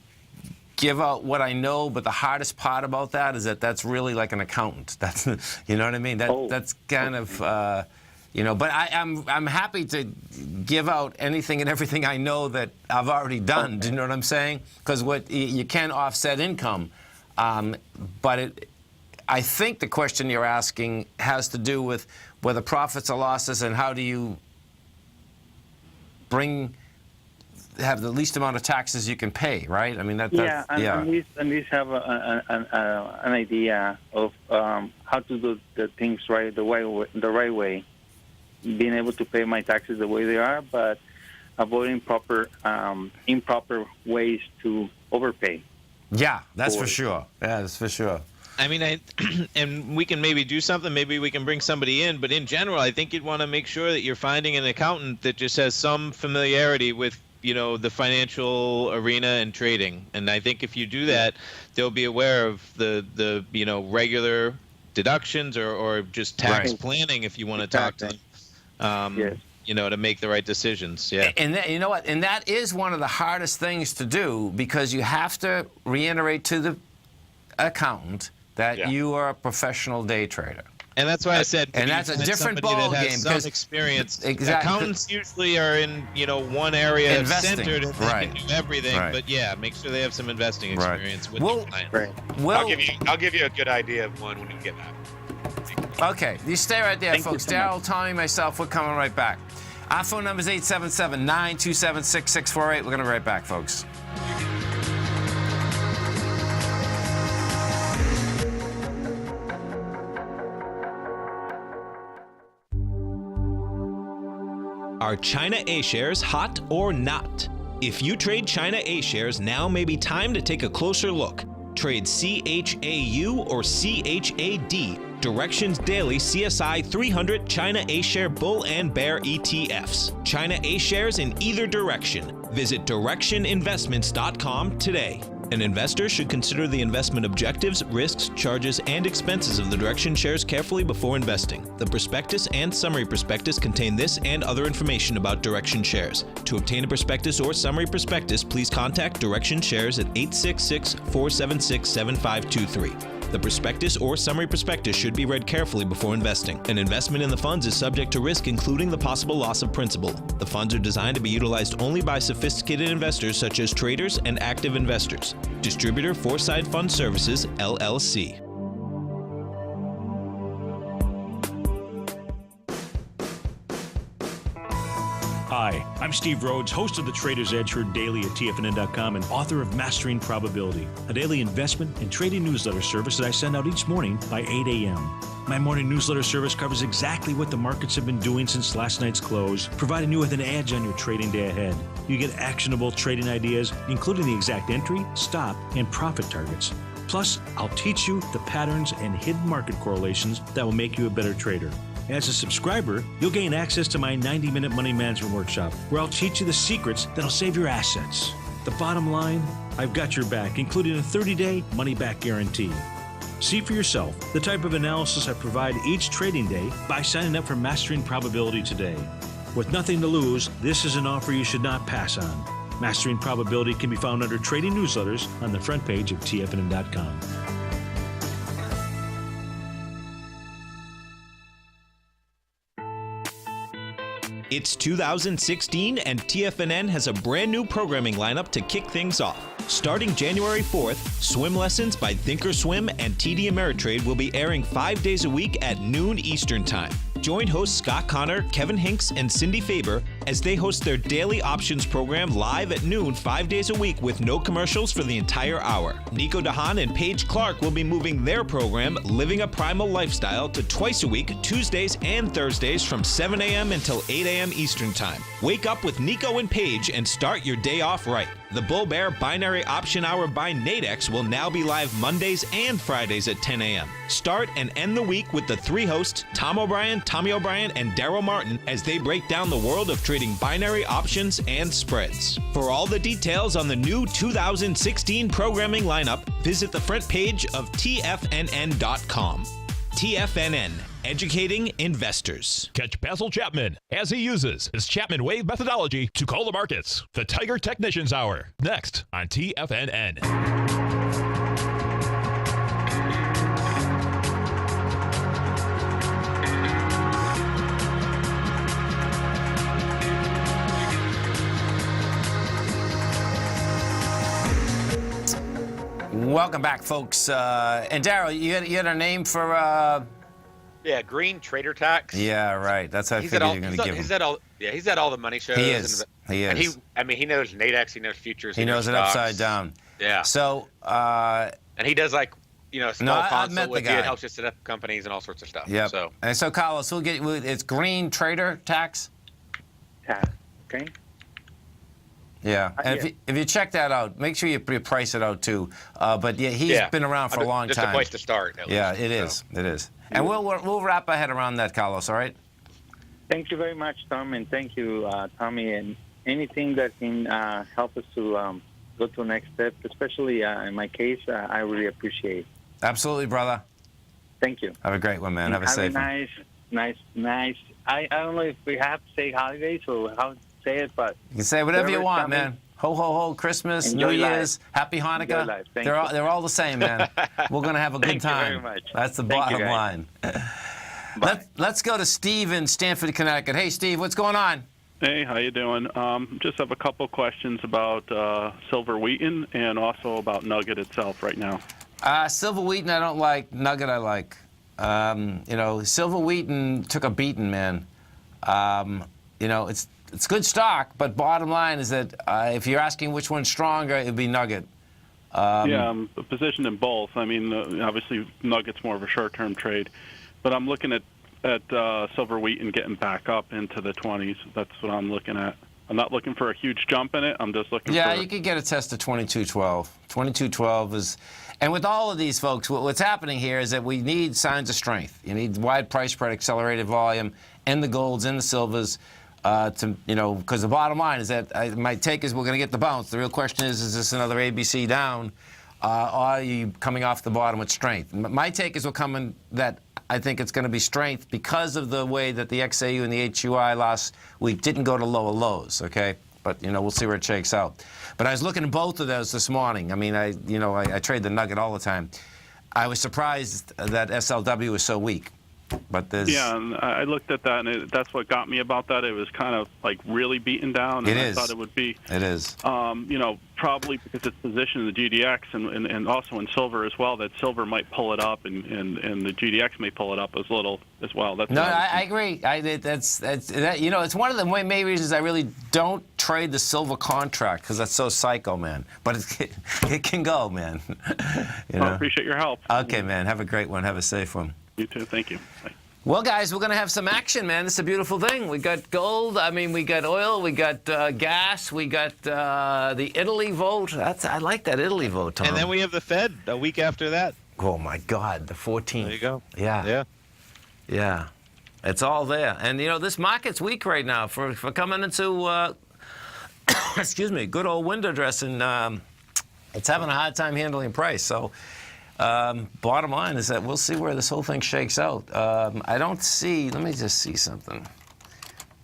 Speaker 2: give out what I know, but the hardest part about that is that's really like an accountant. That's, you know what I mean? That's kind of, But I'm happy to give out anything and everything I know that I've already done. Do you know what I'm saying? Because you can offset income, but I think the question you're asking has to do with whether profits or losses, and how do you have the least amount of taxes you can pay, right? I mean, at least have an idea of how to do the things right, the right way, being able to pay my taxes the way they are, but avoiding improper ways to overpay. Yeah, that's for sure. Yeah, that's for sure.
Speaker 3: I mean, and we can maybe do something. Maybe we can bring somebody in. But in general, I think you'd want to make sure that you're finding an accountant that just has some familiarity with, the financial arena and trading. And I think if you do that, they'll be aware of the regular deductions or just tax planning if you want to talk to them. To make the right decisions. Yeah.
Speaker 2: And you know what? And that is one of the hardest things to do, because you have to reiterate to the accountant that you are a professional day trader.
Speaker 3: And that's why I said,
Speaker 2: and that's a different ball game,
Speaker 3: because experience. Exactly. Accountants usually are in one area
Speaker 2: investing,
Speaker 3: centered, and they can do everything. Right. But make sure they have some investing experience with the client.
Speaker 4: I'll give you a good idea of one when you get that.
Speaker 2: Okay, you stay right there, folks. Darrell, Tommy, myself, we're coming right back. Our phone number is 877-927-6648. We're going to be right back, folks.
Speaker 5: Are China A-shares hot or not? If you trade China A-shares, now may be time to take a closer look. Trade CHAU or CHAD, Directions Daily CSI 300 China A-share Bull and Bear ETFs. China A-shares in either direction. Visit directioninvestments.com today. An investor should consider the investment objectives, risks, charges, and expenses of the Direction shares carefully before investing. The prospectus and summary prospectus contain this and other information about Direction shares. To obtain a prospectus or summary prospectus, please contact Direction Shares at 866-476-7523. The prospectus or summary prospectus should be read carefully before investing. An investment in the funds is subject to risk, including the possible loss of principal. The funds are designed to be utilized only by sophisticated investors such as traders and active investors. Distributor Foreside Fund Services, LLC.
Speaker 11: Hi, I'm Steve Rhodes, host of the Trader's Edge, heard daily at TFNN.com and author of Mastering Probability, a daily investment and trading newsletter service that I send out each morning by 8 a.m. My morning newsletter service covers exactly what the markets have been doing since last night's close, providing you with an edge on your trading day ahead. You get actionable trading ideas, including the exact entry, stop, and profit targets. Plus, I'll teach you the patterns and hidden market correlations that will make you a better trader. As a subscriber, you'll gain access to my 90-minute money management workshop, where I'll teach you the secrets that'll save your assets. The bottom line, I've got your back, including a 30-day money-back guarantee. See for yourself the type of analysis I provide each trading day by signing up for Mastering Probability today. With nothing to lose, this is an offer you should not pass on. Mastering Probability can be found under Trading Newsletters on the front page of TFNN.com.
Speaker 5: It's 2016 and TFNN has a brand new programming lineup to kick things off. Starting January 4th, Swim Lessons by Thinkorswim and TD Ameritrade will be airing 5 days a week at noon Eastern Time. Join hosts Scott Connor, Kevin Hinks, and Cindy Faber as they host their daily options program live at noon 5 days a week with no commercials for the entire hour. Nico DeHaan and Paige Clark will be moving their program, Living a Primal Lifestyle, to twice a week, Tuesdays and Thursdays from 7 a.m. until 8 a.m. Eastern Time. Wake up with Nico and Paige and start your day off right. The Bull Bear Binary Option Hour by Nadex will now be live Mondays and Fridays at 10 a.m. Start and end the week with the three hosts, Tom O'Brien, Tommy O'Brien, and Darrell Martin, as they break down the world of trading binary options and spreads. For all the details on the new 2016 programming lineup, visit the front page of TFNN.com. TFNN, educating investors.
Speaker 1: Catch Basil Chapman as he uses his Chapman Wave methodology to call the markets. The Tiger Technicians Hour, next on TFNN.
Speaker 2: Welcome back, folks. And Darrell, you had a name for...
Speaker 4: Yeah, Green Trader Tax.
Speaker 2: Yeah, right. That's how I figured you're going to give him.
Speaker 4: He's at all the money shows.
Speaker 2: He is.
Speaker 4: And he knows Nadex, he knows futures.
Speaker 2: He knows it
Speaker 4: stocks.
Speaker 2: upside down.
Speaker 4: Yeah.
Speaker 2: So...
Speaker 4: and he does small consult with you. It helps you set up companies and all sorts of stuff.
Speaker 2: Yeah.
Speaker 4: So.
Speaker 2: And so, Carlos, it's Green Trader Tax?
Speaker 10: Okay.
Speaker 2: Yeah, and if you check that out, make sure you price it out too. But yeah, he's been around for a long time.
Speaker 4: Just a place to start.
Speaker 2: Yeah, it is. It is. And we'll wrap our head around that, Carlos. All right.
Speaker 10: Thank you very much, Tom, and thank you, Tommy, and anything that can help us to go to the next step, especially in my case, I really appreciate.
Speaker 2: Absolutely, brother.
Speaker 10: Thank you.
Speaker 2: Have a great one, man.
Speaker 10: And
Speaker 2: have a safe
Speaker 10: one. Nice. I don't know if we have to say holidays or how to say it, but
Speaker 2: you can say whatever you want, man. Ho, ho, ho, Christmas,
Speaker 10: Enjoy
Speaker 2: New Year's,
Speaker 10: life.
Speaker 2: Happy Hanukkah. They're all the same, man. We're going to have a good time.
Speaker 10: Thank you very much.
Speaker 2: That's the bottom line. Let's go to Steve in Stamford, Connecticut. Hey, Steve, what's going on?
Speaker 12: Hey, how you doing? Just have a couple questions about Silver Wheaton and also about Nugget itself right now.
Speaker 2: Silver Wheaton I don't like. Nugget I like. Silver Wheaton took a beating, man. It's good stock, but bottom line is that if you're asking which one's stronger, it'd be Nugget.
Speaker 12: I'm positioned in both. I mean, obviously Nugget's more of a short-term trade, but I'm looking at Silver Wheaton getting back up into the 20s. That's what I'm looking at. I'm not looking for a huge jump in it. I'm just looking for...
Speaker 2: Yeah, you could get a test of 22.12. 22.12 is... And with all of these folks, what's happening here is that we need signs of strength. You need wide price spread, accelerated volume, and the golds and the silvers. Because the bottom line is that my take is we're going to get the bounce. The real question is this another ABC down, or are you coming off the bottom with strength? My take is that I think it's going to be strength because of the way that the XAU and the HUI last week didn't go to lower lows, okay? But, we'll see where it shakes out. But I was looking at both of those this morning. I mean, I trade the Nugget all the time. I was surprised that SLW was so weak. But
Speaker 12: yeah, and I looked at that, and that's what got me about that. It was kind of like really beaten down, and I thought it would be.
Speaker 2: It is.
Speaker 12: Probably because it's positioned in the GDX and also in silver as well. That silver might pull it up, and the GDX may pull it up as well. That's
Speaker 2: I agree. It's one of the main reasons I really don't trade the silver contract because that's so psycho, man. But it can go, man.
Speaker 12: I appreciate your help.
Speaker 2: Okay, man. Have a great one. Have a safe one.
Speaker 12: You too. Thank you. Bye.
Speaker 2: Well, guys, we're going to have some action, man. It's a beautiful thing. We got gold. We got oil. We got gas. We got the Italy vote. I like that Italy vote, Tom.
Speaker 3: And then we have the Fed a week after that.
Speaker 2: Oh, my God. The 14th.
Speaker 3: There you go.
Speaker 2: Yeah.
Speaker 3: Yeah.
Speaker 2: Yeah. It's all there. And, this market's weak right now for coming into, excuse me, good old window dressing. It's having a hard time handling price. So bottom line is that we'll see where this whole thing shakes out. I don't see, let me just see something.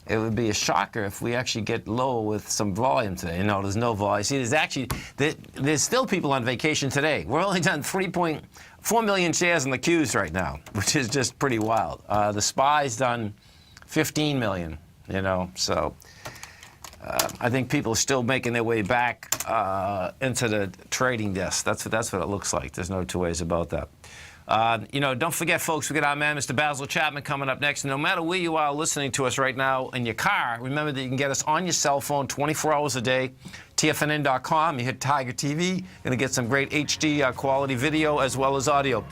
Speaker 2: It would be a shocker if we actually get low with some volume today. There's no volume. See, there's still people on vacation today. We're only done 3.4 million shares in the queues right now, which is just pretty wild. The SPY's done 15 million, so I think people are still making their way back into the trading desk. That's what it looks like. There's no two ways about that. Don't forget, folks, we got our man, Mr. Basil Chapman, coming up next. And no matter where you are listening to us right now in your car, remember that you can get us on your cell phone 24 hours a day, TFNN.com. You hit Tiger TV, you're going to get some great HD quality video as well as audio.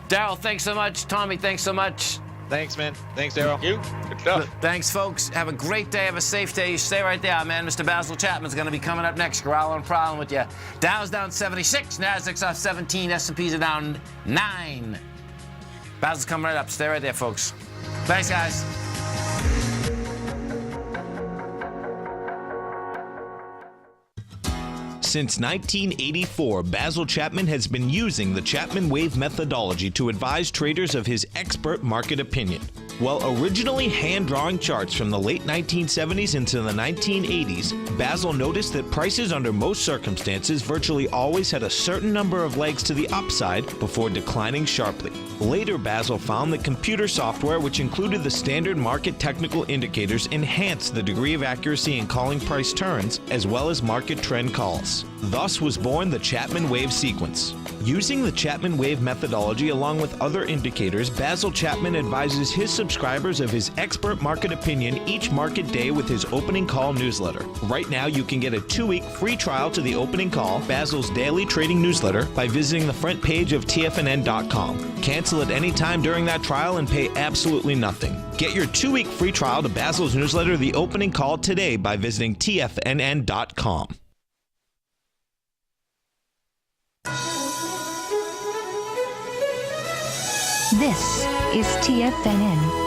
Speaker 2: Darrell, thanks so much. Tommy, thanks so much.
Speaker 3: Thanks, man. Thanks, Darrell.
Speaker 4: Thank you. Good stuff.
Speaker 2: Thanks, folks. Have a great day. Have a safe day. You stay right there. Our man, Mr. Basil Chapman's going to be coming up next. Growl and Problem with you. Dow's down 76. Nasdaq's off 17. S&P's are down 9. Basil's coming right up. Stay right there, folks. Thanks, guys.
Speaker 5: Since 1984, Basil Chapman has been using the Chapman Wave methodology to advise traders of his expert market opinion. While originally hand-drawing charts from the late 1970s into the 1980s, Basil noticed that prices under most circumstances virtually always had a certain number of legs to the upside before declining sharply. Later, Basil found that computer software, which included the standard market technical indicators, enhanced the degree of accuracy in calling price turns, as well as market trend calls. Thus was born the Chapman Wave sequence. Using the Chapman Wave methodology along with other indicators, Basil Chapman advises his subscribers of his expert market opinion each market day with his opening call newsletter. Right now, you can get a 2-week free trial to the opening call, Basil's daily trading newsletter, by visiting the front page of TFNN.com. Cancel at any time during that trial and pay absolutely nothing. Get your 2-week free trial to Basil's newsletter, The Opening Call, today by visiting TFNN.com.
Speaker 13: This is TFNN.